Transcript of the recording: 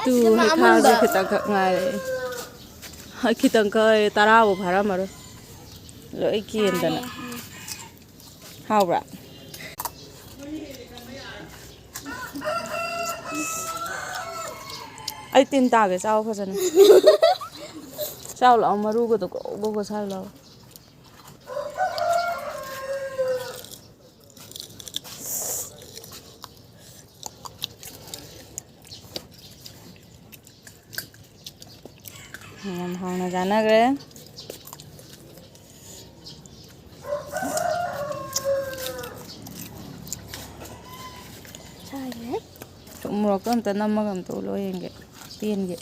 two ꯍꯩꯈꯥꯁꯦ ꯈꯤꯇꯪꯈꯛ ꯉꯥꯏꯔꯦ ꯈꯤꯇꯪꯈꯛ ꯇꯔꯥꯕꯨ ꯐꯥꯔꯝꯃꯔꯣꯏ ꯂꯣꯏ ꯀꯦꯟꯗꯅ ꯍꯥꯎꯕ꯭ꯔꯥ ꯑꯩ ꯇꯤꯟ ꯇꯥꯒꯦ ꯆꯥꯎ ꯐꯖꯅ ꯆꯥꯎ ꯂꯥꯛꯑꯣ ꯃꯔꯨꯒꯗꯣ ꯒ꯭ꯔꯣ ꯒ꯭ꯔꯣ ꯁꯥꯏ ꯂꯥꯛꯑꯣ ꯌꯥꯝ ꯍꯥꯎꯅ ꯆꯥꯟꯅꯈ꯭ꯔꯦ ꯊꯨꯝ ꯃꯣꯔꯣꯛꯇꯣ ꯑꯝꯇ ꯅꯝꯃꯒ ꯑꯝꯇ ꯎꯠꯂꯣ ꯌꯦꯡꯒꯦ ꯄꯦꯟꯒꯦ